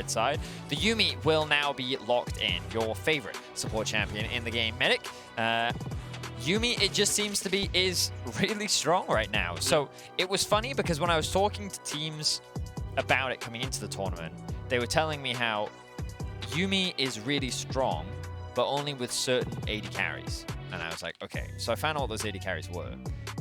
mid side. The Yuumi will now be locked in, your favorite support champion in the game, Medic. Yuumi, it just seems to be, is really strong right now. So it was funny because when I was talking to teams about it coming into the tournament, they were telling me how Yuumi is really strong, but only with certain AD carries. And I was like, okay. So I found out what those AD carries were.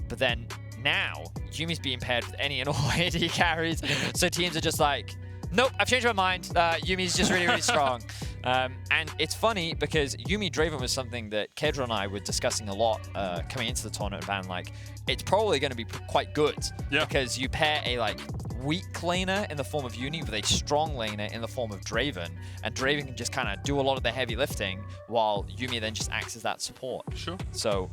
But then now, Yuumi's being paired with any and all AD carries. So teams are just like, nope, I've changed my mind. Yuumi's just really, really strong. And it's funny because Yuumi Draven was something that Kedra and I were discussing a lot coming into the tournament, and like, it's probably going to be quite good because you pair a like weak laner in the form of Yuumi with a strong laner in the form of Draven, and Draven can just kind of do a lot of the heavy lifting while Yuumi then just acts as that support. Sure. So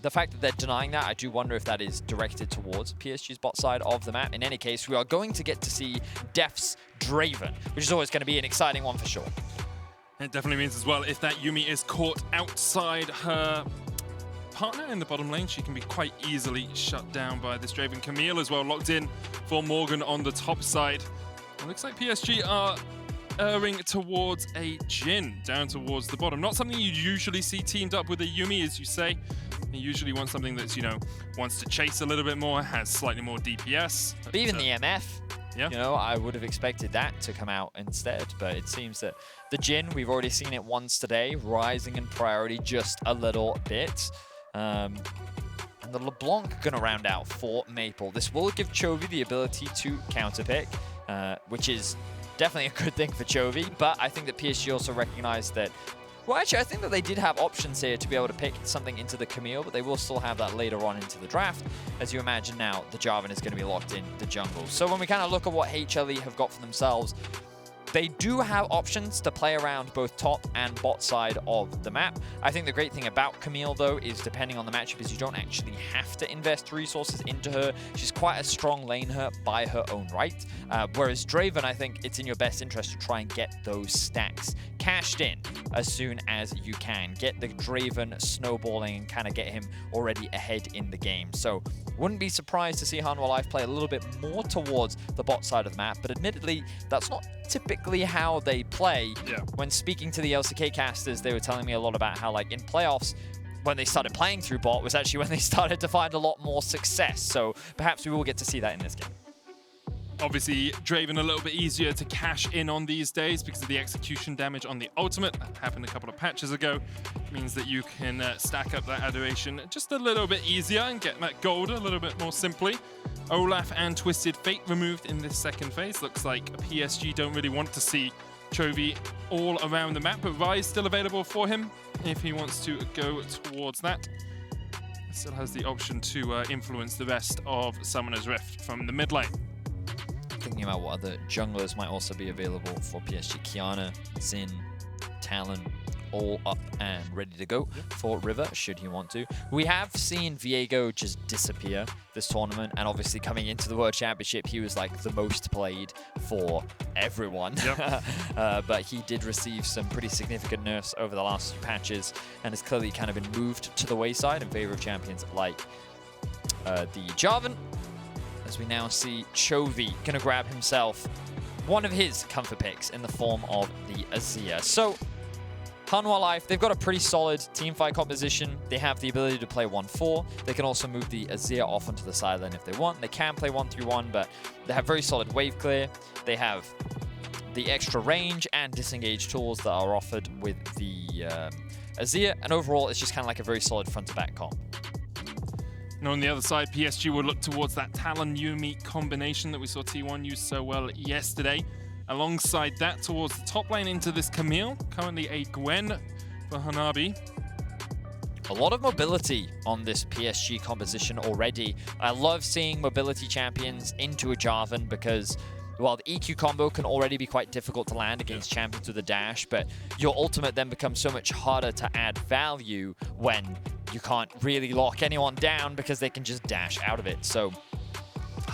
the fact that they're denying that, I do wonder if that is directed towards PSG's bot side of the map. In any case, we are going to get to see Deft's Draven, which is always going to be an exciting one for sure. It definitely means as well, if that Yuumi is caught outside her partner in the bottom lane, she can be quite easily shut down by this Draven. Camille as well locked in for Morgan on the top side. It looks like PSG are erring towards a Jhin down towards the bottom. Not something you usually see teamed up with a Yuumi, as you say. You usually want something that's, you know, wants to chase a little bit more, has slightly more DPS. But even the MF, yeah, you know, I would have expected that to come out instead, but it seems that the Jhin, we've already seen it once today, rising in priority just a little bit. And the LeBlanc gonna round out for Maple. This will give Chovy the ability to counterpick, which is definitely a good thing for Chovy, but I think that PSG also recognized that, well, actually, I think that they did have options here to be able to pick something into the Camille, but they will still have that later on into the draft. As you imagine now, the Jarvan is going to be locked in the jungle. So when we kind of look at what HLE have got for themselves, they do have options to play around both top and bot side of the map. I think the great thing about Camille, though, is depending on the matchup, is you don't actually have to invest resources into her. She's quite a strong laner by her own right. Whereas Draven, I think it's in your best interest to try and get those stacks cashed in as soon as you can. Get the Draven snowballing and kind of get him already ahead in the game. So wouldn't be surprised to see Hanwha Life play a little bit more towards the bot side of the map, but admittedly, that's not typically how they play. When speaking to the LCK casters, they were telling me a lot about how, like, in playoffs, when they started playing through bot was actually when they started to find a lot more success. So perhaps we will get to see that in this game. Obviously, Draven a little bit easier to cash in on these days because of the execution damage on the ultimate. That happened a couple of patches ago. It means that you can stack up that adoration just a little bit easier and get that gold a little bit more simply. Olaf and Twisted Fate removed in this second phase. Looks like PSG don't really want to see Chovy all around the map, but Rise still available for him if he wants to go towards that. Still has the option to influence the rest of Summoner's Rift from the mid lane. Thinking about what other junglers might also be available for PSG. Kiana, Jhin, Talon, all up and ready to go for River, should he want to. We have seen Viego just disappear this tournament, and obviously coming into the World Championship, he was like the most played for everyone. But he did receive some pretty significant nerfs over the last few patches, and has clearly kind of been moved to the wayside in favor of champions like the Jarvan. As we now see Chovy gonna grab himself one of his comfort picks in the form of the Azir. So Hanwha Life, they've got a pretty solid teamfight composition. They have the ability to play 1-4. They can also move the Azir off onto the sideline if they want. They can play 1-3-1, but they have very solid wave clear. They have the extra range and disengage tools that are offered with the Azir, and overall it's just kind of like a very solid front to back comp. And on the other side, PSG will look towards that Talon Yuumi combination that we saw T1 use so well yesterday. Alongside that, towards the top lane into this Camille, currently a Gwen for Hanabi. A lot of mobility on this PSG composition already. I love seeing mobility champions into a Jarvan because, well, the EQ combo can already be quite difficult to land against champions with a dash, but your ultimate then becomes so much harder to add value when you can't really lock anyone down because they can just dash out of it. So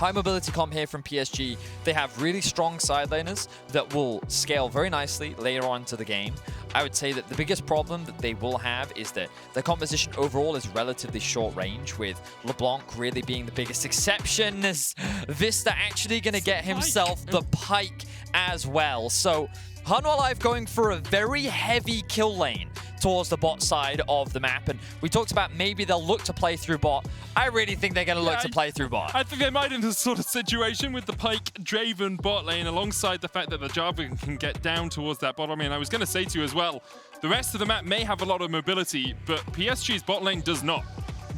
High mobility comp here from PSG. They have really strong side laners that will scale very nicely later on to the game. I would say that the biggest problem that they will have is that the composition overall is relatively short range, with LeBlanc really being the biggest exception, as Vsta actually going to get himself the Pyke as well. So Hanwha Life going for a very heavy kill lane towards the bot side of the map, and we talked about maybe they'll look to play through bot. I really think they're going to look to play through bot. I think they might in this sort of situation with the Pyke Draven bot lane, alongside the fact that the Jarvan can get down towards that bot. I mean, I was going to say to you as well, the rest of the map may have a lot of mobility, but PSG's bot lane does not.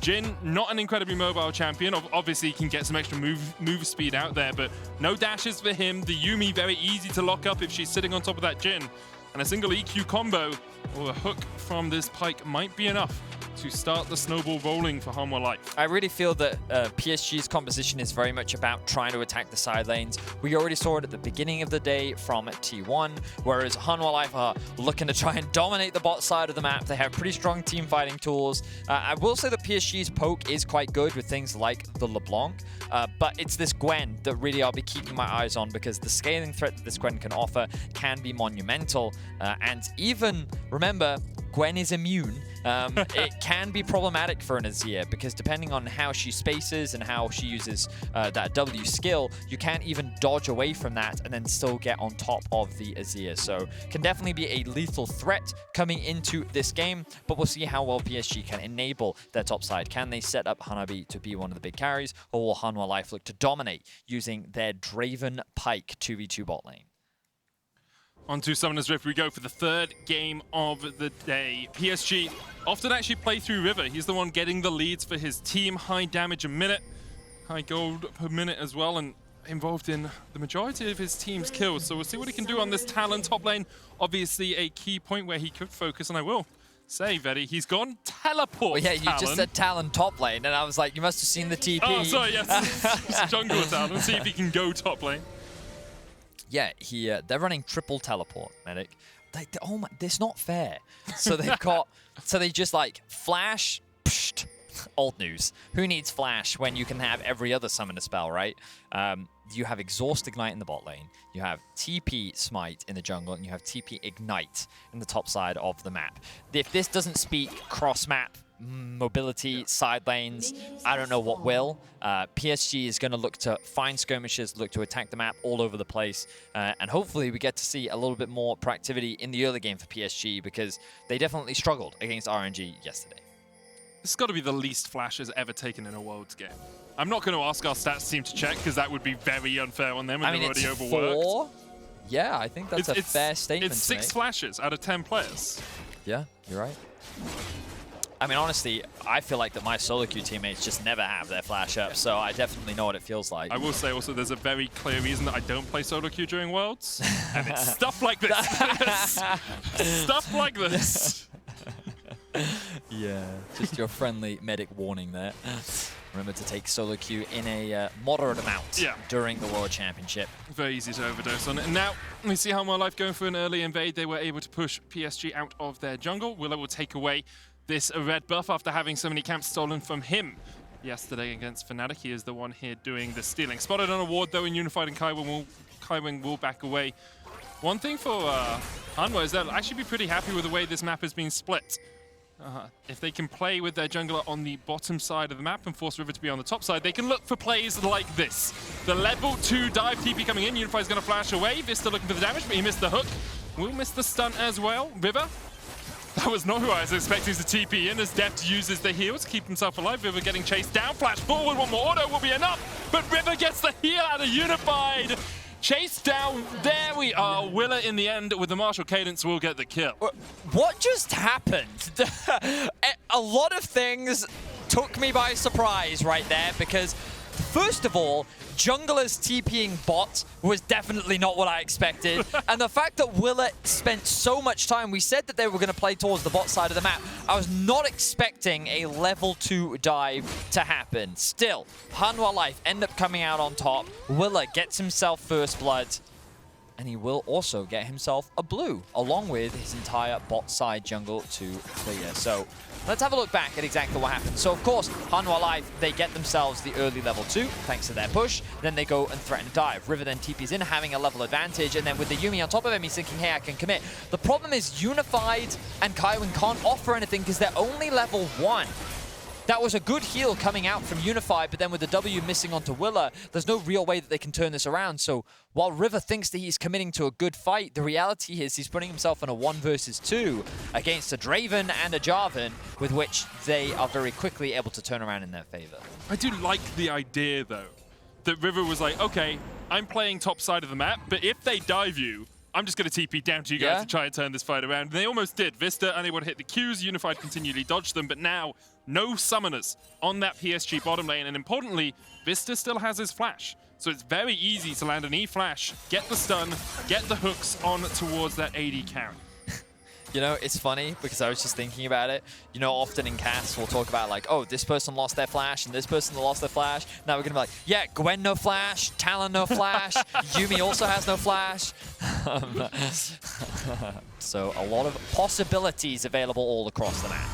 Jhin, not an incredibly mobile champion. Obviously, he can get some extra move speed out there, but no dashes for him. The Yuumi, very easy to lock up if she's sitting on top of that Jhin. And a single EQ combo or a hook from this Pyke might be enough to start the snowball rolling for Hanwha Life. I really feel that PSG's composition is very much about trying to attack the side lanes. We already saw it at the beginning of the day from T1, whereas Hanwha Life are looking to try and dominate the bot side of the map. They have pretty strong team fighting tools. I will say that PSG's poke is quite good with things like the LeBlanc, but it's this Gwen that really I'll be keeping my eyes on, because the scaling threat that this Gwen can offer can be monumental. And even, remember, Gwen is immune. It can be problematic for an Azir, because depending on how she spaces and how she uses that W skill, you can't even dodge away from that and then still get on top of the Azir. So can definitely be a lethal threat coming into this game, but we'll see how well PSG can enable their top side. Can they set up Hanabi to be one of the big carries, or will Hanwha Life look to dominate using their Draven Pyke 2v2 bot lane? On to Summoner's Rift we go for the third game of the day. PSG often actually play through River. He's the one getting the leads for his team. High damage a minute, high gold per minute as well, and involved in the majority of his team's kills. So we'll see what he can do on this Talon top lane. Obviously a key point where he could focus, and I will say, Vedi, he's gone teleport. Well, yeah, you Talon. just said Talon top lane, and I was like, you must have seen the TP. Oh, sorry, yes. It's jungle Talon. See if he can go top lane. Yeah, they're running triple teleport, Medic. Oh my, it's not fair. So they've got, so they just like flash, psht, old news. Who needs flash when you can have every other summoner spell, right? You have Exhaust Ignite in the bot lane, you have TP Smite in the jungle, and you have TP Ignite in the top side of the map. If this doesn't speak cross-map, mobility, side lanes, I don't know what will. PSG is going to look to find skirmishes, look to attack the map all over the place, and hopefully we get to see a little bit more proactivity in the early game for PSG, because they definitely struggled against RNG yesterday. This has got to be the least flashes ever taken in a Worlds game. I'm not going to ask our stats team to check, because that would be very unfair on them, and they're already overworked. 4? Yeah, I think that's a fair statement. It's 6 flashes out of 10 players. Yeah, you're right. I mean, honestly, I feel like that my solo queue teammates just never have their flash up, so I definitely know what it feels like. I will say also there's a very clear reason that I don't play solo queue during Worlds, and it's stuff like this. Stuff like this. Yeah, just your friendly medic warning there. Remember to take solo queue in a moderate amount during the World Championship. Very easy to overdose on it. And now we see Hanwha Life going for an early invade. They were able to push PSG out of their jungle. Willow will take away this red buff after having so many camps stolen from him yesterday against Fnatic. He is the one here doing the stealing. Spotted on a ward though in Unified, and Kaiwing will back away. One thing for Hanwha is they'll actually be pretty happy with the way this map has been split. If they can play with their jungler on the bottom side of the map and force River to be on the top side, they can look for plays like this. The level 2 dive TP coming in. Unify's going to flash away. Vsta looking for the damage, but he missed the hook. Will miss the stun as well. River, that was not who I was expecting to TP in, as Deft uses the heal to keep himself alive. River getting chased down. Flash forward. One more auto will be enough, but River gets the heal out of Unified. Chased down. There we are. Willa in the end with the martial cadence will get the kill. What just happened? A lot of things took me by surprise right there, because first of all, junglers TPing bot was definitely not what I expected. And the fact that Willa spent so much time, we said that they were going to play towards the bot side of the map. I was not expecting a level 2 dive to happen. Still, Hanwha Life end up coming out on top. Willa gets himself first blood, and he will also get himself a blue, along with his entire bot side jungle to clear. So let's have a look back at exactly what happened. So, of course, Hanwha Life, they get themselves the early level 2, thanks to their push. Then they go and threaten dive. River then TPs in, having a level advantage. And then with the Yuumi on top of him, he's thinking, hey, I can commit. The problem is Unified and Kaiwing can't offer anything because they're only level 1. That was a good heal coming out from Unified, but then with the W missing onto Willa, there's no real way that they can turn this around. So while River thinks that he's committing to a good fight, the reality is he's putting himself in a 1 versus 2 against a Draven and a Jarvan, with which they are very quickly able to turn around in their favor. I do like the idea, though, that River was like, okay, I'm playing top side of the map, but if they dive you, I'm just going to TP down to you guys to try and turn this fight around. And they almost did. Vsta unable to hit the Qs. Unified continually dodged them, but now no summoners on that PSG bottom lane. And importantly, Vsta still has his flash. So it's very easy to land an E-flash, get the stun, get the hooks on towards that AD carry. You know, it's funny because I was just thinking about it. You know, often in casts we'll talk about like, oh, this person lost their flash and this person lost their flash. Now we're going to be like, yeah, Gwen no flash, Talon no flash, Yuumi also has no flash. So a lot of possibilities available all across the map.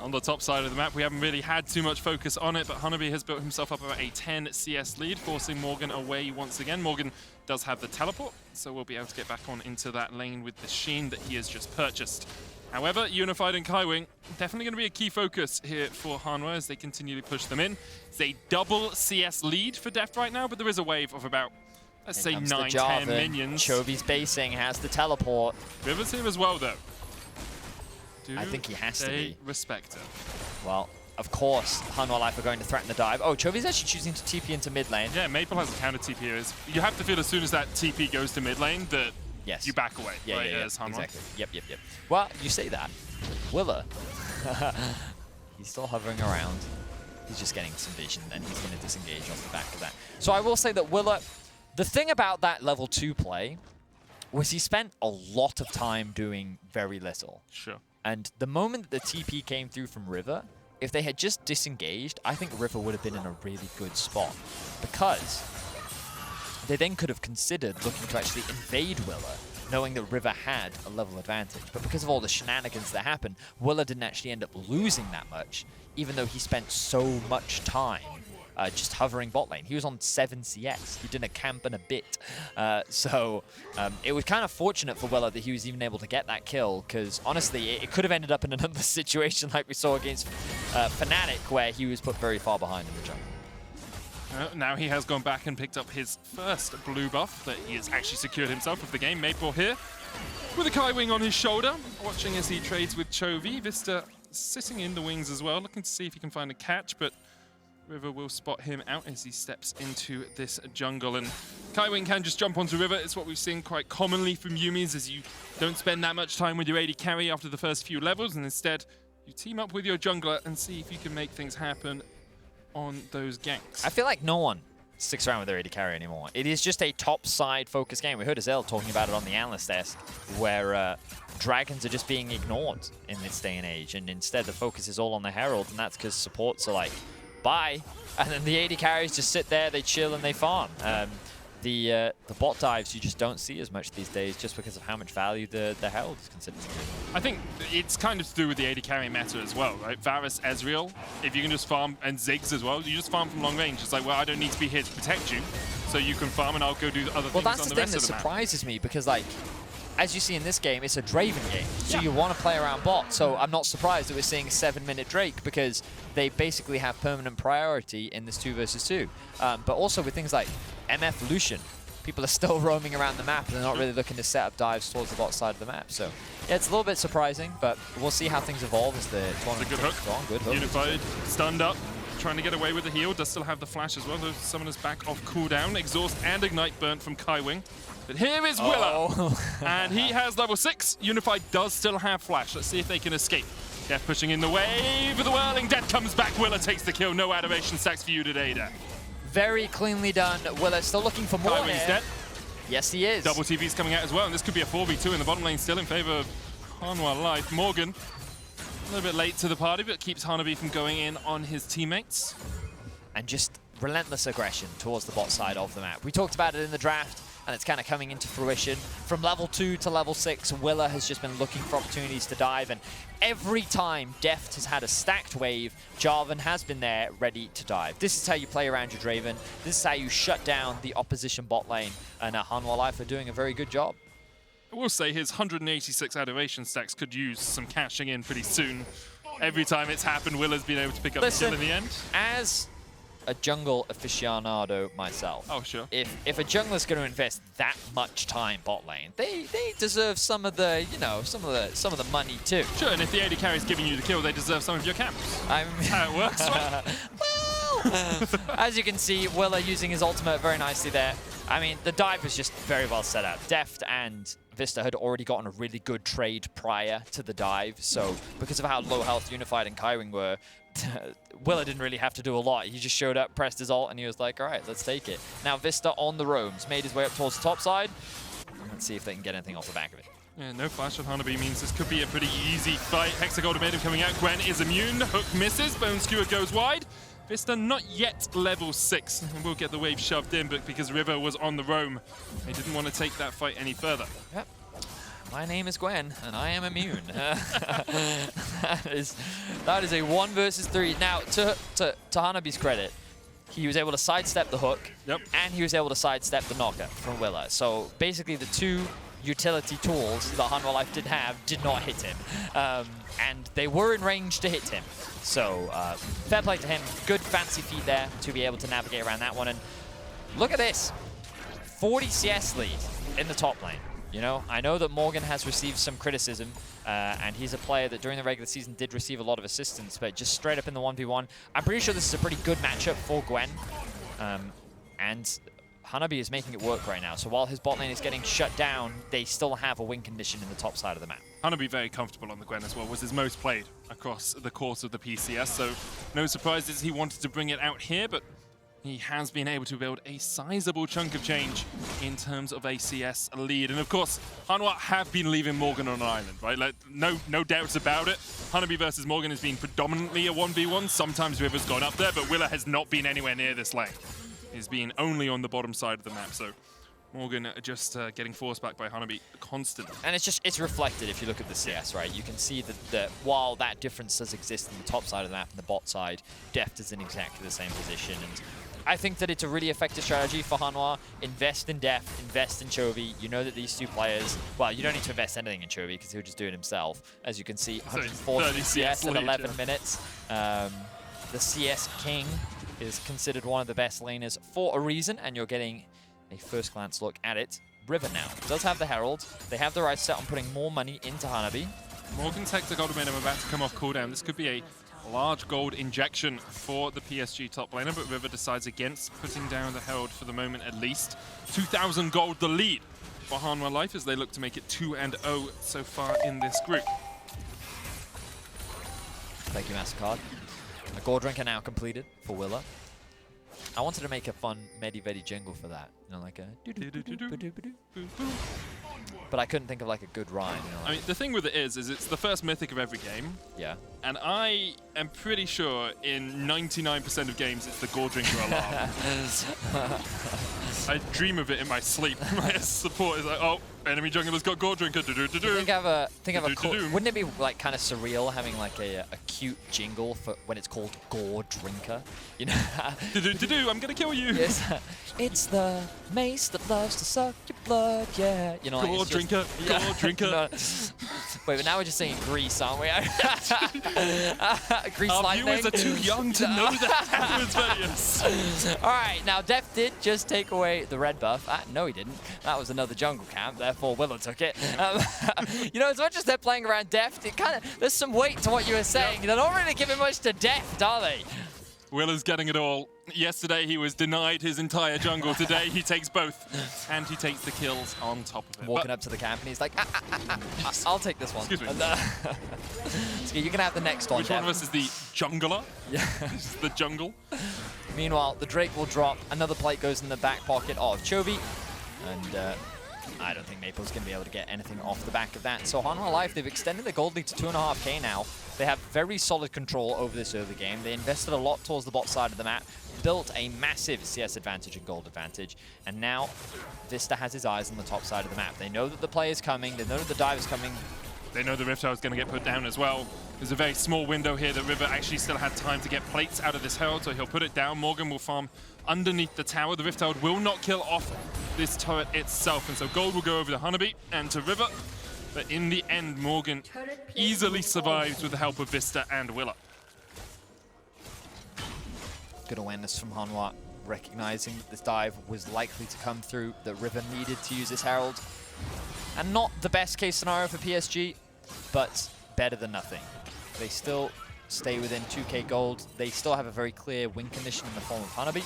On the top side of the map, we haven't really had too much focus on it, but Hanabi has built himself up about a 10 CS lead, forcing Morgan away once again. Morgan does have the teleport, so we'll be able to get back on into that lane with the Sheen that he has just purchased. However, Unified and Kaiwing, definitely going to be a key focus here for Hanwha as they continually push them in. It's a double CS lead for Deft right now, but there is a wave of about, let's say, 9-10 minions. Chovy's basing, has the teleport. River's here as well, though. I think he has to be. Respect it. Well, of course, Hanwha Life are going to threaten the dive. Oh, Chovy's actually choosing to TP into mid lane. Yeah, Maple has a counter TP here. You have to feel as soon as that TP goes to mid lane that you back away. Yeah, right, yeah, Hanwha. exactly. Yep. Well, you say that. Willa, he's still hovering around. He's just getting some vision, and he's going to disengage off the back of that. So I will say that Willa, the thing about that level 2 play was he spent a lot of time doing very little. Sure. And the moment that the TP came through from River, if they had just disengaged, I think River would have been in a really good spot. Because they then could have considered looking to actually invade Willa, knowing that River had a level advantage. But because of all the shenanigans that happened, Willa didn't actually end up losing that much, even though he spent so much time just hovering bot lane. He was on 7 CS. He did a camp and a bit. So it was kind of fortunate for Willa that he was even able to get that kill, because honestly, it could have ended up in another situation like we saw against Fnatic, where he was put very far behind in the jungle. Now he has gone back and picked up his first blue buff that he has actually secured himself with the game. Maple here with a Kaiwing on his shoulder, watching as he trades with Chovy. Vsta sitting in the wings as well, looking to see if he can find a catch, but River will spot him out as he steps into this jungle. And Kaiwing can just jump onto River. It's what we've seen quite commonly from Yuumi's, as you don't spend that much time with your AD carry after the first few levels, and instead you team up with your jungler and see if you can make things happen on those ganks. I feel like no one sticks around with their AD carry anymore. It is just a top-side focus game. We heard Azir talking about it on the analyst desk, where dragons are just being ignored in this day and age, and instead the focus is all on the Herald, and that's because supports are like, bye. And then the AD carries just sit there, they chill, and they farm. The bot dives you just don't see as much these days, just because of how much value the Herald is considered to be. I think it's kind of to do with the AD carry meta as well, right? Varus, Ezreal, if you can just farm, and Ziggs as well, you just farm from long range. It's like, well, I don't need to be here to protect you, so you can farm and I'll go do other things on the rest of the map. Well, that's the thing that surprises me, because like, as you see in this game, it's a Draven game, so you want to play around bot. So I'm not surprised that we're seeing 7-minute Drake, because they basically have permanent priority in this 2 versus 2. But also with things like MF Lucian, people are still roaming around the map and they're not really looking to set up dives towards the bot side of the map. So yeah, it's a little bit surprising, but we'll see how things evolve as the tournament goes on. Good hook. Unified, stunned up, trying to get away with the heal, does still have the flash as well. Those summoners back off cooldown. Exhaust and Ignite burnt from Kaiwing. But here is Willa, and he has level 6. Unified does still have flash. Let's see if they can escape. Deft pushing in the wave of the whirling. Deft comes back. Willa takes the kill. No adoration stacks for you today, Deft. Very cleanly done. Willa still looking for more. Kaiwing's dead. Yes, he is. Double TV's coming out as well, and this could be a 4v2 in the bottom lane, still in favor of Hanwha Life. Morgan, a little bit late to the party, but keeps Hanabi from going in on his teammates. And just relentless aggression towards the bot side of the map. We talked about it in the draft. and it's kind of coming into fruition. From level 2 to level 6, Willa has just been looking for opportunities to dive, and every time Deft has had a stacked wave, Jarvan has been there ready to dive. This is how you play around your Draven. This is how you shut down the opposition bot lane, and Hanwha Life are doing a very good job. I will say his 186 adoration stacks could use some cashing in pretty soon. Every time it's happened, Willa's been able to pick up the kill in the end. As a jungle aficionado myself, sure. If a jungler's going to invest that much time bot lane, they deserve some of the some of the money too. Sure, and if the AD carry's giving you the kill, they deserve some of your camps. That's how it works, right? Well, as you can see, Willa using his ultimate very nicely there. I mean, the dive was just very well set up. Deft and Vsta had already gotten a really good trade prior to the dive, so because of how low health Unified and Kaiwing were, Willa didn't really have to do a lot. He just showed up, pressed his ult, and he was like, all right, let's take it. Now Vsta on the roams, made his way up towards the top side. Let's see if they can get anything off the back of it. Yeah, no flash on Hanabi means this could be a pretty easy fight. Hexagol Ultimatum coming out. Gwen is immune. Hook misses. Bone Skewer goes wide. Vsta not yet level 6. And we'll get the wave shoved in, but because River was on the roam, they didn't want to take that fight any further. Yep. My name is Gwen, and I am immune. that is a 1 versus 3. Now, to Hanabi's credit, he was able to sidestep the hook, and he was able to sidestep the knocker from Willa. So basically, the 2 utility tools that Hanwha Life did have did not hit him, and they were in range to hit him. So fair play to him. Good fancy feat there to be able to navigate around that one. And look at this, 40 CS lead in the top lane. You know, I know that Morgan has received some criticism, and he's a player that during the regular season did receive a lot of assistance, but just straight up in the 1v1, I'm pretty sure this is a pretty good matchup for Gwen. And Hanabi is making it work right now, so while his bot lane is getting shut down, they still have a win condition in the top side of the map. Hanabi very comfortable on the Gwen as well, was his most played across the course of the PCS, so no surprises he wanted to bring it out here, but he has been able to build a sizable chunk of change in terms of a CS lead. And of course, Hanwha have been leaving Morgan on an island, right? Like, no doubts about it. Hanabi versus Morgan has been predominantly a 1v1. Sometimes River's gone up there, but Willa has not been anywhere near this lane. He's been only on the bottom side of the map, so Morgan just getting forced back by Hanabi constantly. And it's reflected if you look at the CS, right? You can see that while that difference does exist in the top side of the map and the bot side, Deft is in exactly the same position. And I think that it's a really effective strategy for Hanwha. Invest in Deft, invest in Chovy. You know that these 2 players, well, you don't need to invest anything in Chovy because he'll just do it himself. As you can see, 140 CS in 11 minutes. The CS King is considered one of the best laners for a reason, and you're getting a first glance look at it. River now does have the Herald. They have the right set on putting more money into Hanabi. Morgan's Hexagol Ultimatum about to come off cooldown. This could be a large gold injection for the PSG top laner, but River decides against putting down the Herald for the moment at least. 2,000 gold the lead for Hanwha Life as they look to make it 2-0 so far in this group. Thank you, MasterCard. A gold drinker now completed for Willa. I wanted to make a fun Medi-Vedi jingle for that. You know, like a but I couldn't think of like a good rhyme. You know, like, I mean, the thing with it is it's the first mythic of every game. Yeah. And I am pretty sure in 99% of games it's the Gore Drinker alarm. I dream of it in my sleep. My support is like, oh, enemy jungler's got Gore Drinker. Think of a cool, wouldn't it be like kind of surreal having like a cute jingle for when it's called Gore Drinker? You know? I'm gonna kill you. Yes. It's the mace that loves to suck your blood, yeah. You know, like, Gore Drinker, yeah. Gore Drinker. No. Wait, but now we're just singing Grease, aren't we? Grease Our lightning. viewers are too young to know that happens, Vedius. All right, now Deft did just take away the red buff. No, he didn't. That was another jungle camp, therefore Willa took it. You know, as much as they're playing around Deft, it kind of, there's some weight to what you were saying. They're not really giving much to Deft, are they? Willa's getting it all. Yesterday he was denied his entire jungle. Today he takes both, and he takes the kills on top of it. Walking up to the camp and he's like, I'll take this one. Excuse me. So you can have the next one. Which one of us is the jungler? Yeah. This is the jungle. Meanwhile, the Drake will drop. Another plate goes in the back pocket of Chovy. And I don't think Maple's going to be able to get anything off the back of that. So Hanwha Life, they've extended the gold lead to 2.5k now. They have very solid control over this early game. They invested a lot towards the bot side of the map, built a massive CS advantage and gold advantage, and now Vsta has his eyes on the top side of the map. They know that the play is coming, they know that the dive is coming. They know the Rift Herald is going to get put down as well. There's a very small window here that River actually still had time to get plates out of this Herald, so he'll put it down. Morgan will farm underneath the tower. The Rift Herald will not kill off this turret itself, and so gold will go over to Hanabi and to River. But in the end, Morgan easily survives with the help of Vsta and Willa. Good awareness from Hanwha, recognizing that this dive was likely to come through, that River needed to use this Herald. And not the best case scenario for PSG, but better than nothing. They still stay within 2k gold. They still have a very clear win condition in the form of Hanabi.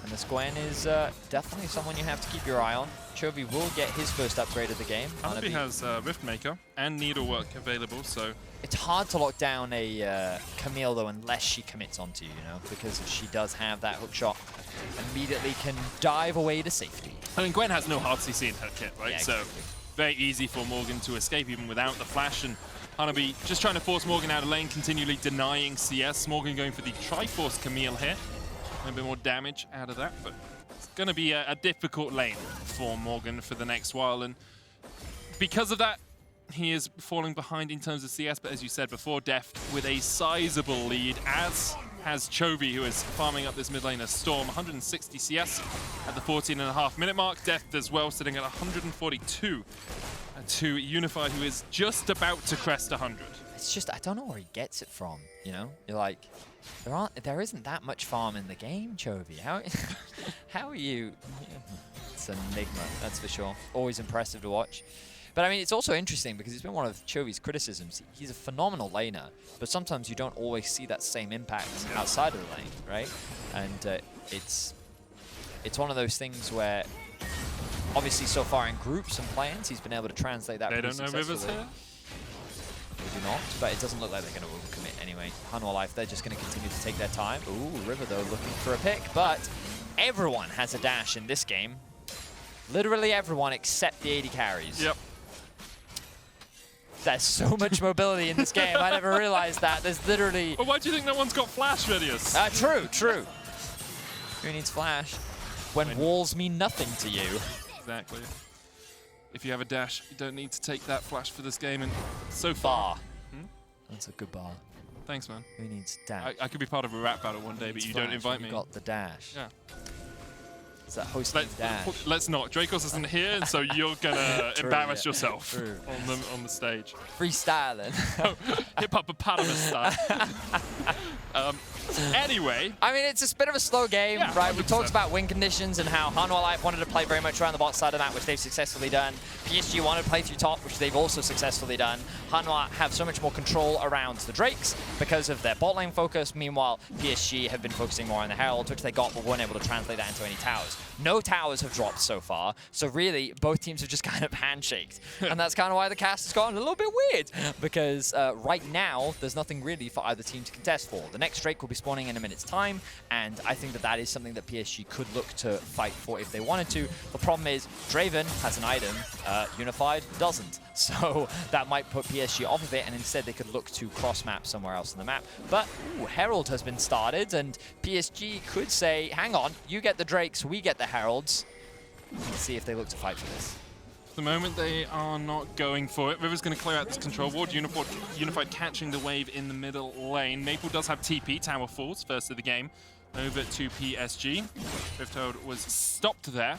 And this Gwen is definitely someone you have to keep your eye on. Chovy will get his first upgrade of the game. Hanabi has Riftmaker and Needlework available, so... It's hard to lock down a Camille, though, unless she commits onto you, because if she does have that hook shot, immediately can dive away to safety. I mean, Gwen has no hard CC in her kit, right? Yeah, so very easy for Morgan to escape even without the flash, and Hanabi just trying to force Morgan out of lane, continually denying CS. Morgan going for the Triforce Camille here. A bit more damage out of that, but it's going to be a difficult lane for Morgan for the next while, and because of that, he is falling behind in terms of CS, but as you said before, Deft with a sizable lead, as has Chovy, who is farming up this mid lane as Storm, 160 CS at the 14.5 minute mark. Deft as well, sitting at 142 to Unified, who is just about to crest 100. It's just, I don't know where he gets it from, You're like, there isn't that much farm in the game, Chovy. How are you? It's an enigma, that's for sure. Always impressive to watch. But I mean, it's also interesting because it's been one of Chovy's criticisms. He's a phenomenal laner, but sometimes you don't always see that same impact outside of the lane, right? And it's one of those things where, obviously, so far in groups and play-ins, he's been able to translate that. They don't know River's here. They do not, but it doesn't look like they're going to overcommit anyway. Hanwha Life, they're just going to continue to take their time. Ooh, River though looking for a pick, but everyone has a dash in this game. Literally everyone except the AD carries. Yep. There's so much mobility in this game. I never realized that. There's literally... Well, why do you think no one's got flash, Vedius? True. Who needs flash? When walls mean nothing to you. Exactly. If you have a dash, you don't need to take that flash for this game, and so far... That's a good bar. Thanks, man. Who needs dash? I could be part of a rap battle one day, but you don't invite me. You got the dash. Yeah. It's that hosting dash. Let's not. Dracos isn't here, and so you're gonna embarrass yourself True. on the stage. Freestyling. Hip hop hippopotamus style. Anyway. I mean, it's a bit of a slow game, yeah, right? 100%. We talked about win conditions and how Hanwha Life wanted to play very much around the bot side of that, which they've successfully done. PSG wanted to play through top, which they've also successfully done. Hanwha have so much more control around the Drakes because of their bot lane focus. Meanwhile, PSG have been focusing more on the Herald, which they got, but weren't able to translate that into any towers. No towers have dropped so far, so really, both teams have just kind of handshaked. And that's kind of why the cast has gotten a little bit weird, because right now, there's nothing really for either team to contest for. The next Drake will be spawning in a minute's time, and I think that that is something that PSG could look to fight for if they wanted to. The problem is, Draven has an item, Unified doesn't. So that might put PSG off of it, and instead they could look to cross-map somewhere else on the map. But, ooh, Herald has been started, and PSG could say, hang on, you get the Drakes, we get the Heralds. Let's see if they look to fight for this. For the moment, they are not going for it. River's going to clear out this control ward. Unified catching the wave in the middle lane. Maple does have TP. Tower falls first of the game over to PSG. Rift Herald was stopped there.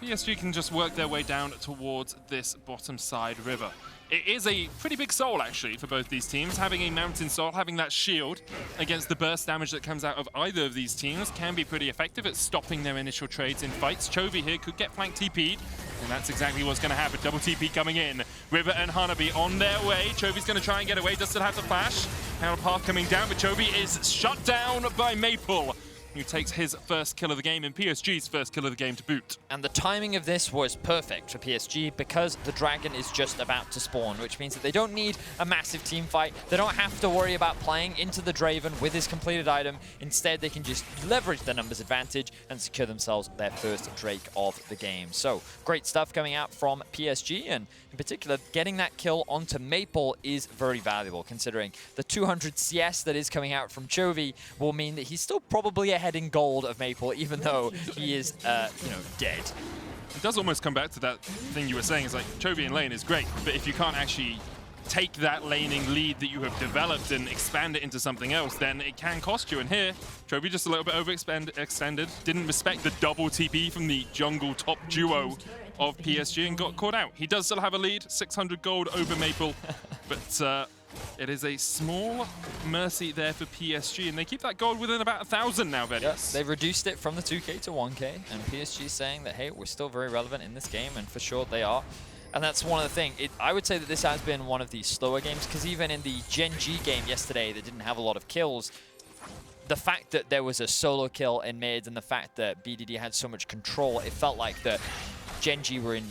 PSG can just work their way down towards this bottom side river. It is a pretty big soul, actually, for both these teams. Having a mountain soul, having that shield against the burst damage that comes out of either of these teams can be pretty effective at stopping their initial trades in fights. Chovy here could get flank TP'd, and that's exactly what's going to happen. Double TP coming in. River and Hanabi on their way. Chovy's going to try and get away, does still have the flash. Now path coming down, but Chovy is shut down by Maple. who takes his first kill of the game and PSG's first kill of the game to boot. And the timing of this was perfect for PSG because the dragon is just about to spawn, which means that they don't need a massive team fight. They don't have to worry about playing into the Draven with his completed item. Instead, they can just leverage their numbers advantage and secure themselves their first Drake of the game. So great stuff coming out from PSG, and in particular, getting that kill onto Maple is very valuable, considering the 200 CS that is coming out from Chovy will mean that he's still probably ahead in gold of Maple, even though he is, dead. It does almost come back to that thing you were saying. It's like, Chovy in lane is great, but if you can't actually take that laning lead that you have developed and expand it into something else, then it can cost you. And here, Chovy just a little bit overextended, didn't respect the double TP from the jungle top duo of PSG and got caught out. He does still have a lead, 600 gold over Maple, but it is a small mercy there for PSG, and they keep that gold within about 1,000 now, Vedius. Yes, they've reduced it from the 2K to 1K, and PSG is saying that, hey, we're still very relevant in this game, and for sure they are. And that's one of the things. I would say that this has been one of the slower games, because even in the Gen G game yesterday that didn't have a lot of kills, the fact that there was a solo kill in mid and the fact that BDD had so much control, it felt like that Gen G were in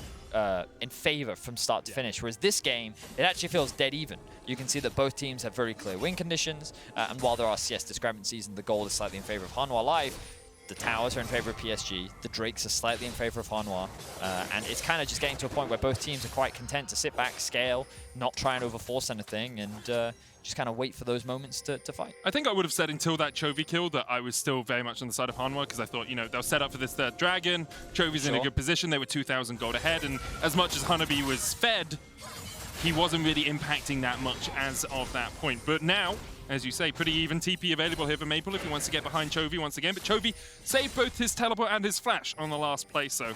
favor from start to finish, whereas this game, it actually feels dead even. You can see that both teams have very clear win conditions, and while there are CS discrepancies and the gold is slightly in favor of Hanwha Life, the towers are in favor of PSG, the Drakes are slightly in favor of Hanwha, and it's kind of just getting to a point where both teams are quite content to sit back, scale, not try and overforce anything, and just kind of wait for those moments to fight. I think I would have said until that Chovy kill that I was still very much on the side of Hanwha, because I thought, you know, they'll set up for this third dragon, Chovy's in a good position, they were 2,000 gold ahead, and as much as Hanabi was fed, he wasn't really impacting that much as of that point. But now, as you say, pretty even TP available here for Maple if he wants to get behind Chovy once again. But Chovy saved both his teleport and his flash on the last play, so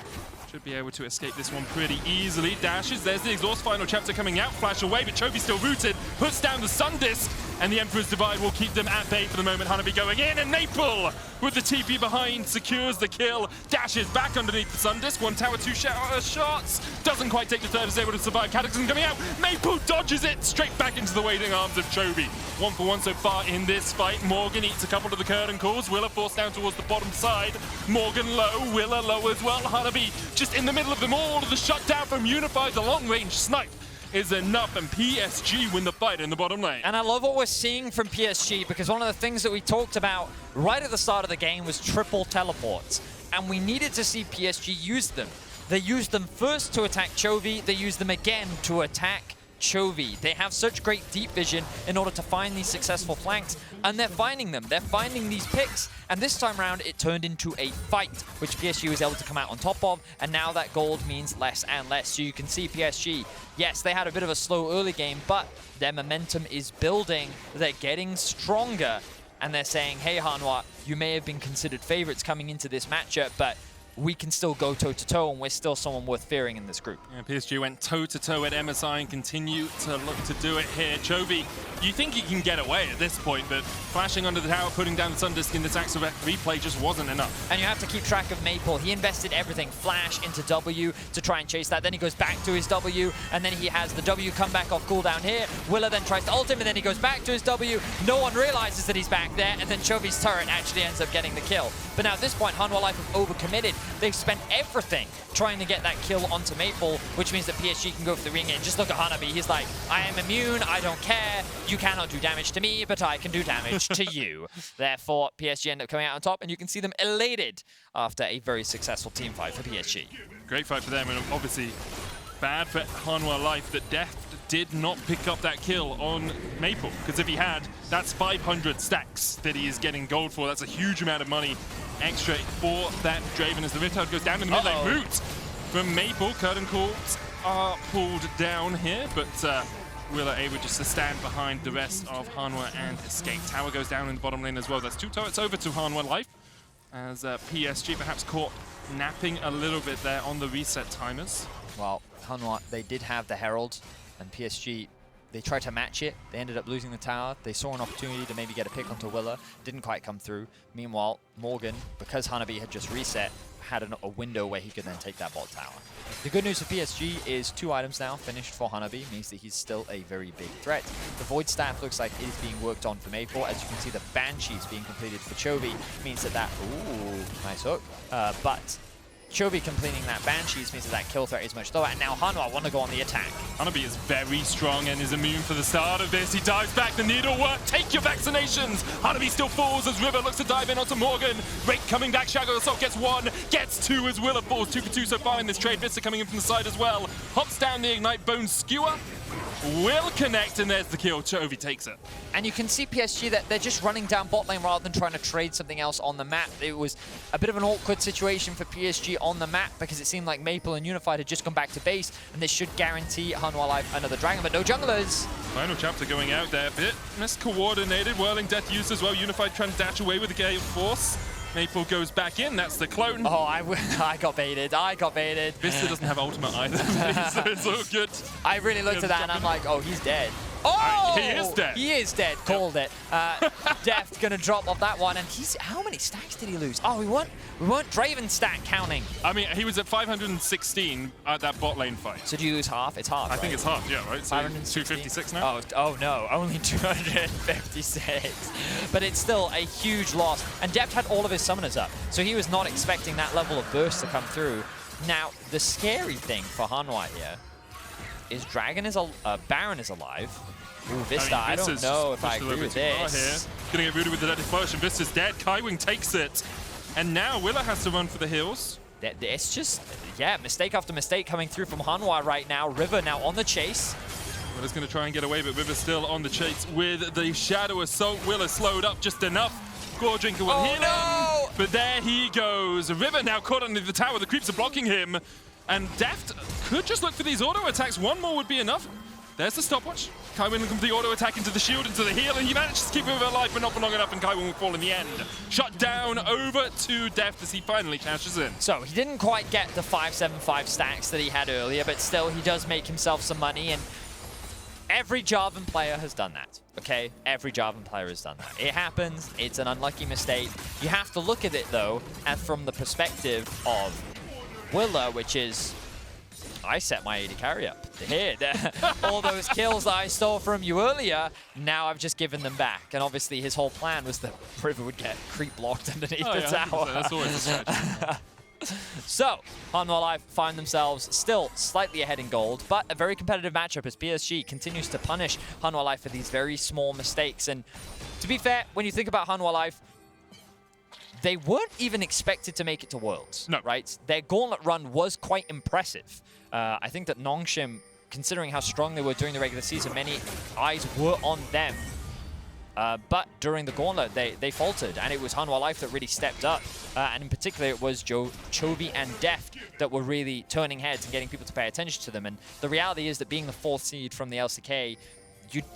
should be able to escape this one pretty easily. Dashes, there's the exhaust final chapter coming out, flash away, but Chovy's still rooted, puts down the Sun Disc, and the Emperor's Divide will keep them at bay for the moment. Hanabi going in, and Maple with the TP behind secures the kill, dashes back underneath the Sun Disc, one tower, two shots, doesn't quite take the third, is able to survive. Cataclysm coming out, Maple dodges it straight back into the waiting arms of Chovy. 1 for 1 so far in this fight. Morgan eats a couple of the curtain calls, Willa forced down towards the bottom side, Morgan low, Willa low as well. Hanabi just in the middle of them all, the shutdown from Unified, the long range snipe is enough, and PSG win the fight in the bottom lane. And I love what we're seeing from PSG, because one of the things that we talked about right at the start of the game was triple teleports, and we needed to see PSG use them. They used them first to attack Chovy, they used them again to attack Chovy. They have such great deep vision in order to find these successful flanks, and they're finding them. They're finding these picks, and this time around it turned into a fight, which PSG was able to come out on top of, and now that gold means less and less. So you can see PSG, yes, they had a bit of a slow early game, but their momentum is building. They're getting stronger, and they're saying, hey Hanwha, you may have been considered favorites coming into this matchup, but we can still go toe-to-toe, and we're still someone worth fearing in this group. Yeah, PSG went toe-to-toe at MSI and continue to look to do it here. Chovy, you think he can get away at this point, but flashing under the tower, putting down the Sun Disc in this Axel replay just wasn't enough. And you have to keep track of Maple. He invested everything, flash into W to try and chase that. Then he goes back to his W, and then he has the W come back off cooldown here. Willa then tries to ult him, and then he goes back to his W. No one realizes that he's back there, and then Chovy's turret actually ends up getting the kill. But now at this point, Hanwha Life have overcommitted. They've spent everything trying to get that kill onto Maple, which means that PSG can go for the ring in. Just look at Hanabi. He's like, I am immune, I don't care. You cannot do damage to me, but I can do damage to you. Therefore, PSG end up coming out on top, and you can see them elated after a very successful team fight for PSG. Great fight for them, and obviously bad for Hanwha Life that Deft did not pick up that kill on Maple, because if he had, that's 500 stacks that he is getting gold for. That's a huge amount of money extra for that Draven as the Rift goes down in the mid lane. Moot from Maple. Curtain calls are pulled down here, but Willa able just to stand behind the rest of Hanwha and escape. Tower goes down in the bottom lane as well. That's 2 turrets over to Hanwha Life, as PSG perhaps caught napping a little bit there on the reset timers. Well, Hanwha, they did have the Herald, and PSG, they tried to match it. They ended up losing the tower. They saw an opportunity to maybe get a pick onto Willa. Didn't quite come through. Meanwhile, Morgan, because Hanabi had just reset, had a window where he could then take that bot tower. The good news for PSG is 2 items now finished for Hanabi, means that he's still a very big threat. The Void staff looks like it is being worked on for Maple. As you can see, the Banshees being completed for Chovy means that ooh, nice hook. But Chovy completing that Banshees means that kill threat is much lower, and now Hanwha want to go on the attack. Hanabi is very strong and is immune for the start of this. He dives back, the needle work, take your vaccinations! Hanabi still falls as River looks to dive in onto Morgan. Rake coming back, Shadow Assault gets 1, gets 2 as Willa falls, 2 for 2 so far in this trade. Vsta coming in from the side as well. Hops down the Ignite Bone Skewer, will connect, and there's the kill. Chovy takes it. And you can see PSG that they're just running down bot lane rather than trying to trade something else on the map. It was a bit of an awkward situation for PSG on the map because it seemed like Maple and Unified had just gone back to base, and this should guarantee Hanwha Life another dragon, but no junglers. Final chapter going out there, a bit miscoordinated. Whirling Death used as well. Unified trying to dash away with the Gale Force. Maple goes back in, that's the clone. Oh, I got baited, I got baited. Vista doesn't have ultimate either, so it's all good. I really looked at that and I'm like, oh, he's dead. Oh! He is dead. He is dead, called it. Deft gonna drop off that one, and how many stacks did he lose? Oh, we weren't Draven stack counting. I mean, he was at 516 at that bot lane fight. So do you lose half? It's half, I think it's half, yeah, right? So 256 now? Oh no, only 256. But it's still a huge loss. And Deft had all of his summoners up, so he was not expecting that level of burst to come through. Now, the scary thing for Hanwha here is Baron is alive. Ooh, Vsta, I don't know if I agree with this. Gonna get rooted with the deadly flash, and Vista's dead. Kaiwing takes it. And now Willa has to run for the hills. It's just, yeah, mistake after mistake coming through from Hanwha right now. River now on the chase. Willa's gonna try and get away, but River's still on the chase with the Shadow Assault. Willa slowed up just enough. Gore Drinker will hit him. But there he goes. River now caught under the tower. The creeps are blocking him. And Deft could just look for these auto attacks. One more would be enough. There's the stopwatch. Kaiwing looking for the auto attack into the shield, into the heal, and he manages to keep River alive, but not for long enough, and Kaiwing will fall in the end. Shut down over to Deft as he finally cashes in. So he didn't quite get the 575 stacks that he had earlier, but still he does make himself some money, and every Jarvan player has done that, okay? Every Jarvan player has done that. It happens, it's an unlucky mistake. You have to look at it though, and from the perspective of Willa, which is, I set my AD carry up. Here, all those kills that I stole from you earlier, now I've just given them back. And obviously his whole plan was that River would get creep blocked underneath the tower. That's always a strategy. So, Hanwha Life find themselves still slightly ahead in gold, but a very competitive matchup as PSG continues to punish Hanwha Life for these very small mistakes. And to be fair, when you think about Hanwha Life, they weren't even expected to make it to Worlds, right? Their gauntlet run was quite impressive. I think that Nongshim, considering how strong they were during the regular season, many eyes were on them. But during the gauntlet, they faltered, and it was Hanwha Life that really stepped up. And in particular, it was Chovy and Deft that were really turning heads and getting people to pay attention to them. And the reality is that being the 4th seed from the LCK,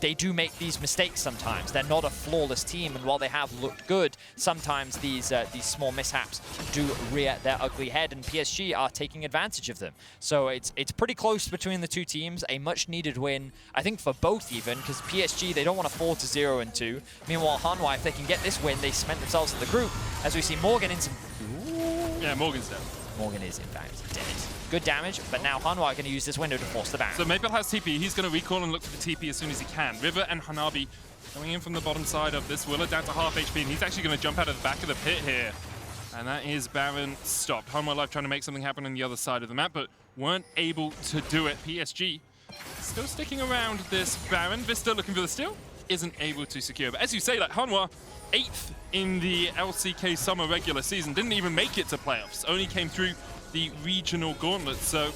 they do make these mistakes sometimes. They're not a flawless team, and while they have looked good, sometimes these small mishaps do rear their ugly head, and PSG are taking advantage of them. So it's pretty close between the two teams. A much-needed win, I think, for both even, because PSG, they don't want to fall to 0-2. Meanwhile, Hanwha, if they can get this win, they cement themselves in the group, as we see Morgan in some... Ooh. Yeah, Morgan's dead. Morgan is, in fact, dead. Good damage, but now Hanwha are going to use this window to force the ban. So Maple has TP. He's going to recall and look for the TP as soon as he can. River and Hanabi coming in from the bottom side of this. Willa down to half HP, and he's actually going to jump out of the back of the pit here. And that is Baron stopped. Hanwha Life trying to make something happen on the other side of the map, but weren't able to do it. PSG still sticking around this Baron. Vsta looking for the steal. Isn't able to secure. But as you say, like Hanwha, 8th in the LCK summer regular season, didn't even make it to playoffs. Only came through the regional gauntlet, so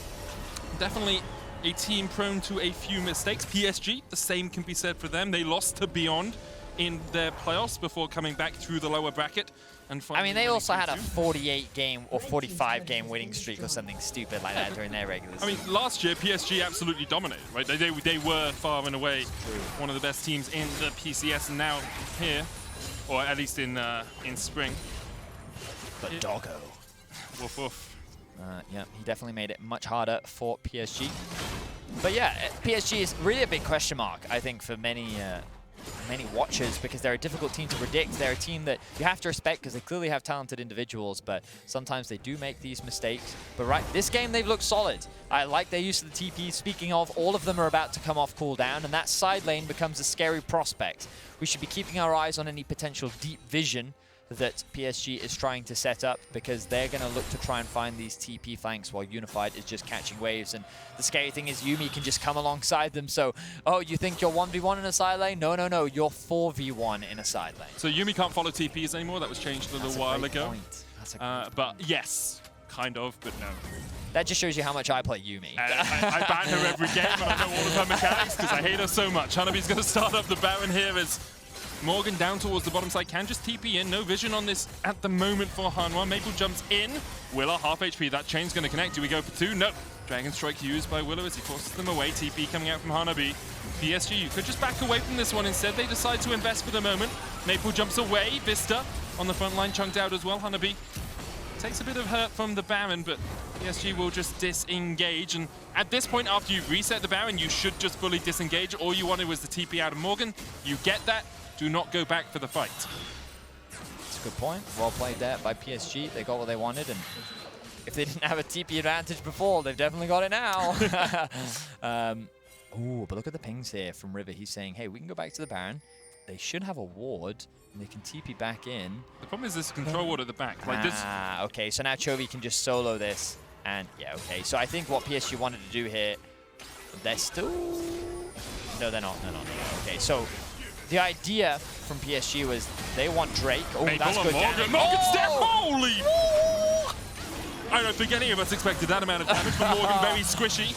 definitely a team prone to a few mistakes. PSG, the same can be said for them. They lost to Beyond in their playoffs before coming back through the lower bracket. And I mean, they also had a 48-game or 45-game winning streak or something stupid like that during their regular season. I mean, last year, PSG absolutely dominated, right? They were far and away one of the best teams in the PCS, and now here, or at least in spring. But doggo. Woof woof. Yeah, he definitely made it much harder for PSG. But yeah, PSG is really a big question mark, I think, for many many watchers because they're a difficult team to predict. They're a team that you have to respect because they clearly have talented individuals, but sometimes they do make these mistakes. But right, this game they've looked solid. I like their use of the TP. Speaking of, all of them are about to come off cooldown, and that side lane becomes a scary prospect. We should be keeping our eyes on any potential deep vision that PSG is trying to set up, because they're going to look to try and find these TP flanks while Unified is just catching waves. And the scary thing is Yuumi can just come alongside them. So, oh, you think you're 1v1 in a side lane? No, no, no. You're 4v1 in a side lane. So Yuumi can't follow TPs anymore. That was changed a little while ago. But yes, kind of, but no. That just shows you how much I play Yuumi. I ban her every game, and I know all of her mechanics because I hate her so much. Hanabi's going to start up the Baron here as Morgan down towards the bottom side, can just TP in. No vision on this at the moment for Hanwha. Maple jumps in. Willa, half HP. That chain's going to connect. Do we go for two? No. Dragon Strike used by Willow as he forces them away. TP coming out from Hanabi. PSG, you could just back away from this one. Instead, they decide to invest for the moment. Maple jumps away. Vsta on the front line, chunked out as well. Hanabi takes a bit of hurt from the Baron, but PSG will just disengage. And at this point, after you reset the Baron, you should just fully disengage. All you wanted was the TP out of Morgan. You get that. Do not go back for the fight. That's a good point. Well played there by PSG. They got what they wanted, and if they didn't have a TP advantage before, they've definitely got it now. Ooh, but look at the pings here from River. He's saying, hey, we can go back to the Baron. They should have a ward, and they can TP back in. The problem is this control ward at the back. Like this. Okay, so now Chovy can just solo this. And yeah, okay. So I think what PSG wanted to do here, they're still... No, they're not. They're not. Okay, so the idea from PSG was they want Drake. Oh, that's good damage. Morgan step, holy! I don't think any of us expected that amount of damage from Morgan. Very squishy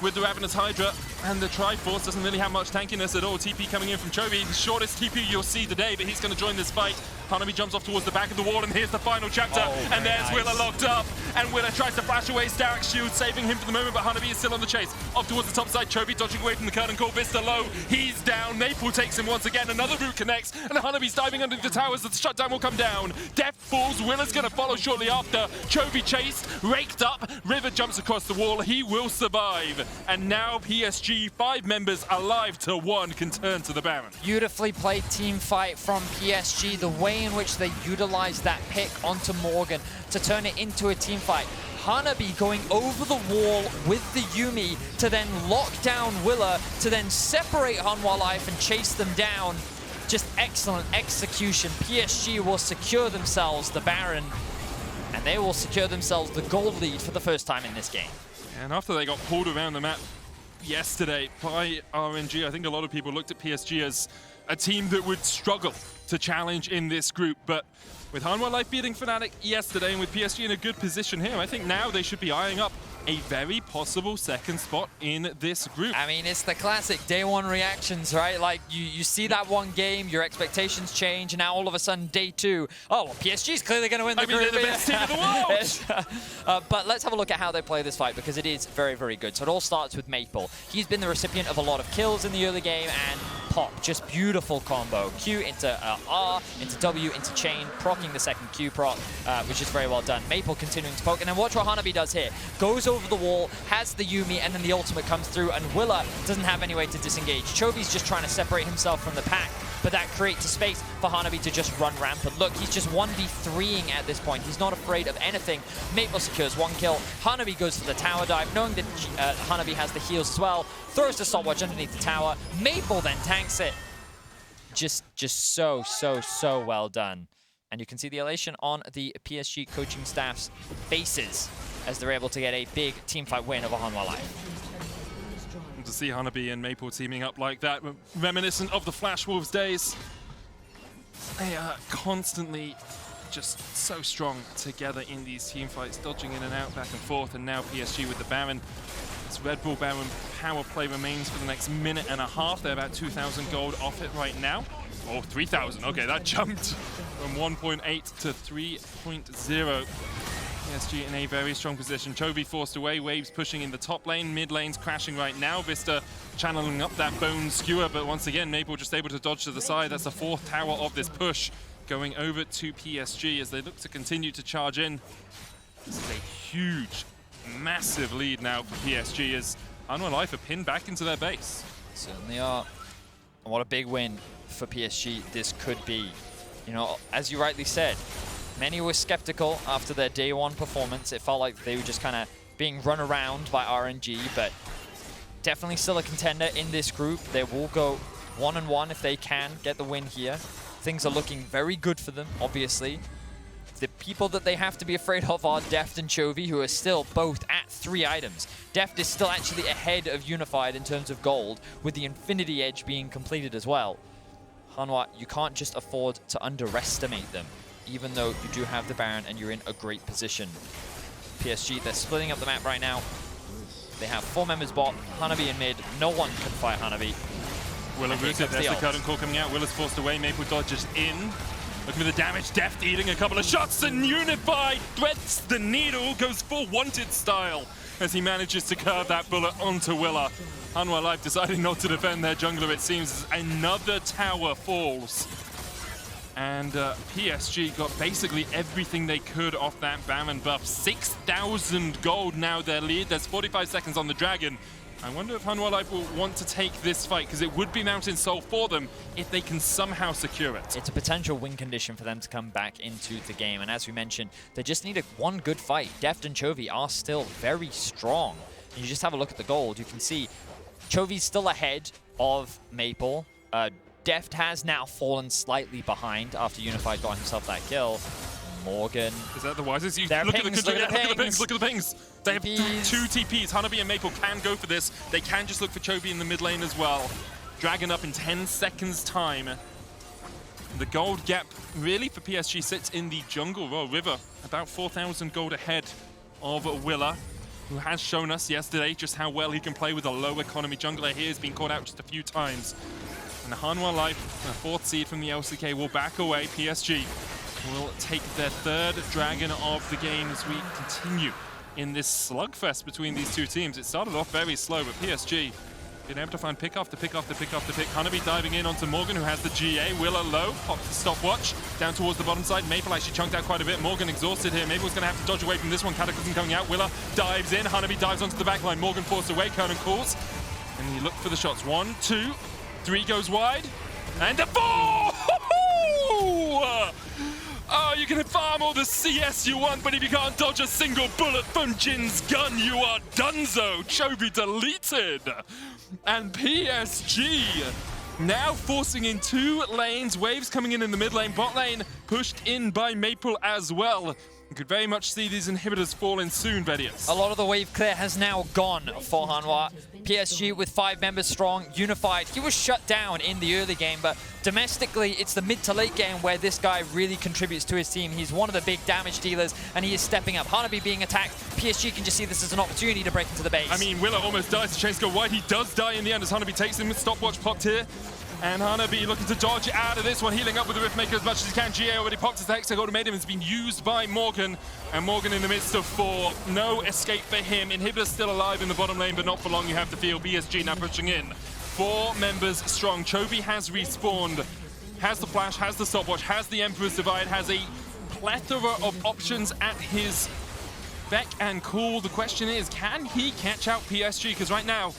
with the Ravenous Hydra, and the Triforce doesn't really have much tankiness at all. TP coming in from Chovy, the shortest TP you'll see today, but he's going to join this fight. Hanabi jumps off towards the back of the wall, and here's the final chapter. And there's nice. Willa locked up, and Willa tries to flash away Starek's shield, saving him for the moment, but Hanabi is still on the chase. Off towards the top side, Chovy dodging away from the curtain call. Vsta low, he's down. Maple takes him once again, another route connects, and Hanabi's diving under the towers, so the shutdown will come down. Deft falls, Willa's going to follow shortly after. Chovy chased, raked up, River jumps across the wall, he will survive. And now PSG, 5 members alive to 1, can turn to the Baron. Beautifully played team fight from PSG. The way in which they utilized that pick onto Morgan to turn it into a team fight. Hanabi going over the wall with the Yuumi to then lock down Willa, to then separate Hanwha Life and chase them down. Just excellent execution. PSG will secure themselves the Baron, and they will secure themselves the gold lead for the first time in this game. And after they got pulled around the map yesterday by RNG, I think a lot of people looked at PSG as a team that would struggle to challenge in this group. But with Hanwha Life beating Fnatic yesterday and with PSG in a good position here, I think now they should be eyeing up a very possible second spot in this group. I mean, it's the classic day one reactions, right? Like, you see that one game, your expectations change, and now all of a sudden, day two, oh, well, PSG's clearly going to win the group. They're the best team in the world! But let's have a look at how they play this fight, because it is very, very good. So it all starts with Maple. He's been the recipient of a lot of kills in the early game, and pop, just beautiful combo. Q into R, into W, into chain, proccing the second Q proc, which is very well done. Maple continuing to poke, and then watch what Hanabi does here. Goes over the wall, has the Yuumi, and then the ultimate comes through, and Willa doesn't have any way to disengage. Chovy's just trying to separate himself from the pack, but that creates a space for Hanabi to just run rampant. Look, he's just 1v3ing at this point. He's not afraid of anything. Maple secures 1 kill. Hanabi goes for the tower dive, knowing that Hanabi has the heals as well. Throws the stopwatch underneath the tower. Maple then tanks it. Just so well done. And you can see the elation on the PSG coaching staff's faces as they're able to get a big teamfight win over Hanwha Life. And to see Hanabi and Maple teaming up like that, reminiscent of the Flash Wolves days. They are constantly just so strong together in these team fights, dodging in and out, back and forth, and now PSG with the Baron. This Red Bull Baron power play remains for the next minute and a half. They're about 2,000 gold off it right now. Oh, 3,000. Okay, that jumped from 1.8 to 3.0. PSG in a very strong position. Chovy forced away, Waves pushing in the top lane, mid lane's crashing right now. Vsta channeling up that bone skewer, but once again, Maple just able to dodge to the side. That's the 4th tower of this push going over to PSG as they look to continue to charge in. This is a huge, massive lead now for PSG as Hanwha Life are pinned back into their base. Certainly are. And what a big win for PSG this could be. You know, as you rightly said, many were skeptical after their day one performance. It felt like they were just kind of being run around by RNG, but definitely still a contender in this group. They will go 1-1 if they can get the win here. Things are looking very good for them, obviously. The people that they have to be afraid of are Deft and Chovy, who are still both at 3 items. Deft is still actually ahead of Unified in terms of gold, with the Infinity Edge being completed as well. Hanwha, you can't just afford to underestimate them, even though you do have the Baron and you're in a great position. PSG, they're splitting up the map right now. They have 4 members bot, Hanabi in mid. No one can fight Hanabi. Willa rooted, there's the curtain call coming out. Willa's forced away, Maple dodges in. Looking for the damage, Deft eating a couple of shots, and Unified threads the needle, goes full Wanted style as he manages to curve that bullet onto Willa. Hanwha Life deciding not to defend their jungler, it seems, as another tower falls. And PSG got basically everything they could off that Baron buff. 6,000 gold now their lead. There's 45 seconds on the Dragon. I wonder if Hanwha Life will want to take this fight, because it would be Mountain Soul for them if they can somehow secure it. It's a potential win condition for them to come back into the game. And as we mentioned, they just need one good fight. Deft and Chovy are still very strong. And you just have a look at the gold. You can see Chovy's still ahead of Maple. Deft has now fallen slightly behind after Unified got himself that kill. Morgan. Is that the wisest? Look at the pings, look at the pings. They have 2 TPs. Hanabi and Maple can go for this. They can just look for Chovy in the mid lane as well. Dragon up in 10 seconds time. The gold gap really for PSG sits in the jungle. Well, River about 4,000 gold ahead of Willa, who has shown us yesterday just how well he can play with a low economy jungler. He has been caught out just a few times. And Hanwha Life, a 4th seed from the LCK, will back away. PSG will take their 3rd Dragon of the game as we continue in this slugfest between these two teams. It started off very slow, but PSG been able to find pick after pick after pick after pick. Hanabi diving in onto Morgan, who has the GA. Willa low, pops the stopwatch down towards the bottom side. Maple actually chunked out quite a bit. Morgan exhausted here. Maple's going to have to dodge away from this one. Cataclysm coming out. Willa dives in. Hanabi dives onto the back line. Morgan forced away. Kernan calls. And he looked for the shots. 1, 2, 3 goes wide. And a 4! Oh, you can farm all the CS you want, but if you can't dodge a single bullet from Jhin's gun, you are donezo. Chovy deleted. And PSG now forcing in 2 lanes. Waves coming in the mid lane. Bot lane pushed in by Maple as well. You could very much see these inhibitors fall in soon, Vedius. A lot of the wave clear has now gone for Hanwha. PSG with 5 members strong, Unified. He was shut down in the early game, but domestically, it's the mid to late game where this guy really contributes to his team. He's one of the big damage dealers, and he is stepping up. Hanabi being attacked. PSG can just see this as an opportunity to break into the base. I mean, Willa almost dies to Chains go wide. He does die in the end as Hanabi takes him with stopwatch popped here. And Hanabi looking to dodge out of this one, healing up with the Riftmaker as much as he can. GA already popped his Hexa Ultimatum, has been used by Morgan. And Morgan in the midst of 4. No escape for him. Inhibitor's still alive in the bottom lane, but not for long, you have to feel. PSG now pushing in. 4 members strong. Chovy has respawned. Has the flash, has the stopwatch, has the Emperor's Divide, has a plethora of options at his beck and call. The question is, can he catch out PSG? Because right now,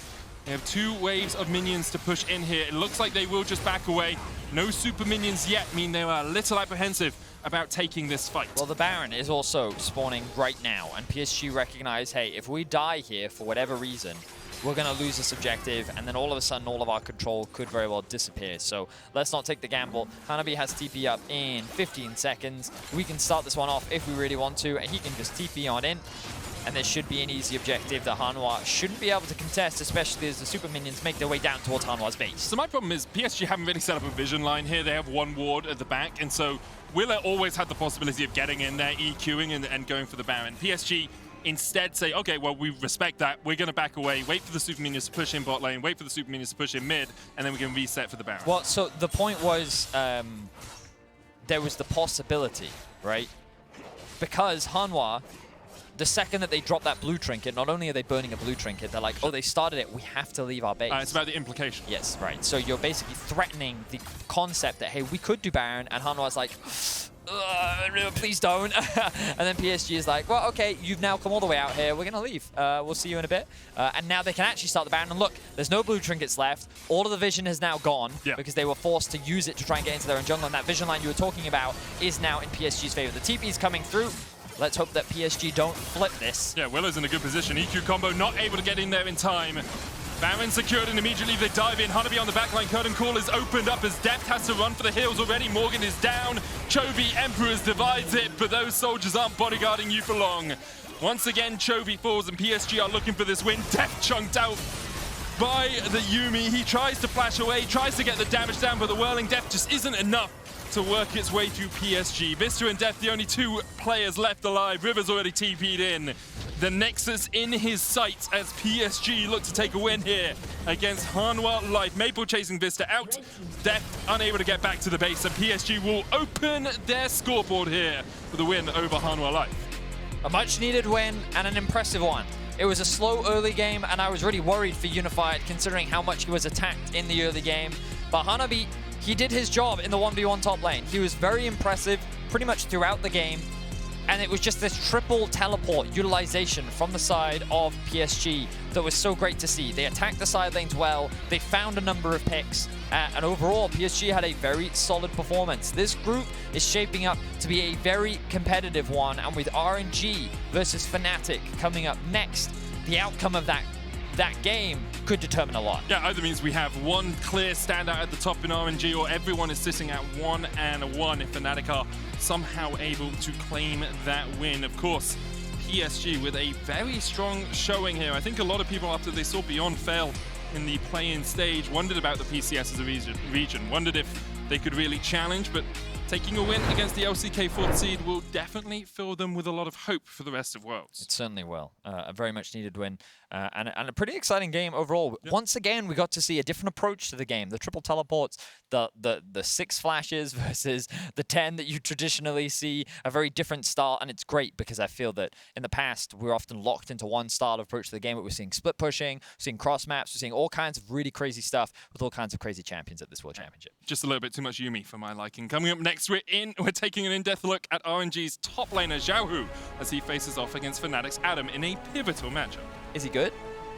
they have 2 waves of minions to push in here. It looks like they will just back away. No super minions yet mean they are a little apprehensive about taking this fight. Well, the Baron is also spawning right now, and PSG recognize, hey, if we die here for whatever reason, we're going to lose this objective, and then all of a sudden, all of our control could very well disappear. So let's not take the gamble. Hanabi has TP up in 15 seconds. We can start this one off if we really want to, and he can just TP on in. And there should be an easy objective that Hanwha shouldn't be able to contest, especially as the super minions make their way down towards Hanwha's base. So my problem is PSG haven't really set up a vision line here. They have 1 ward at the back, and so Willa always had the possibility of getting in there, EQing and going for the Baron. PSG instead say, okay, well, we respect that. We're going to back away, wait for the super minions to push in bot lane, wait for the super minions to push in mid, and then we can reset for the Baron. Well, so the point was there was the possibility, right? Because Hanwha, the second that they drop that blue trinket, not only are they burning a blue trinket, they're like, oh, they started it, we have to leave our base. It's about the implication. Yes, right. So you're basically threatening the concept that, hey, we could do Baron, and Hanwha's like, please don't. And then PSG is like, well, okay, you've now come all the way out here. We're going to leave. We'll see you in a bit. And now they can actually start the Baron. And look, there's no blue trinkets left. All of the vision has now gone because they were forced to use it to try and get into their own jungle. And that vision line you were talking about is now in PSG's favor. The TP is coming through. Let's hope that PSG don't flip this. Yeah, Willow's in a good position. EQ combo not able to get in there in time. Baron secured and immediately they dive in. Hanabi on the backline. Curtain call is opened up as Deft has to run for the hills already. Morgan is down. Chovy Emperors divides it, but those soldiers aren't bodyguarding you for long. Once again, Chovy falls and PSG are looking for this win. Deft chunked out by the Yuumi. He tries to flash away, tries to get the damage down, but the whirling Deft just isn't enough to work its way through PSG. Vsta and Deft, the only two players left alive. River's already TP'd in. The Nexus in his sights as PSG look to take a win here against Hanwha Life. Maple chasing Vsta out. Deft unable to get back to the base, and PSG will open their scoreboard here with a win over Hanwha Life. A much-needed win and an impressive one. It was a slow early game, and I was really worried for Unified considering how much he was attacked in the early game. But Hanabi, he did his job in the 1v1 top lane. He was very impressive pretty much throughout the game. And it was just this triple teleport utilization from the side of PSG that was so great to see. They attacked the side lanes well. They found a number of picks. And overall, PSG had a very solid performance. This group is shaping up to be a very competitive one. And with RNG versus Fnatic coming up next, the outcome of that game could determine a lot. Yeah, either means we have one clear standout at the top in RNG, or everyone is sitting at 1-1 if Fnatic are somehow able to claim that win. Of course, PSG with a very strong showing here. I think a lot of people, after they saw Beyond fail in the play-in stage, wondered about the PCS as a region, wondered if they could really challenge, but taking a win against the LCK 4th seed will definitely fill them with a lot of hope for the rest of Worlds. It certainly will. A very much needed win and a pretty exciting game overall. Yep. Once again, we got to see a different approach to the game. The triple teleports, the 6 flashes versus the 10 that you traditionally see, a very different style, and it's great because I feel that in the past, we're often locked into one style of approach to the game, but we're seeing split pushing, we're seeing cross maps, we're seeing all kinds of really crazy stuff with all kinds of crazy champions at this World Championship. Just a little bit too much Yuumi for my liking. Coming up next, we're taking an in-depth look at RNG's top laner, Xiaohu, as he faces off against Fnatic's Adam in a pivotal matchup. Is he good?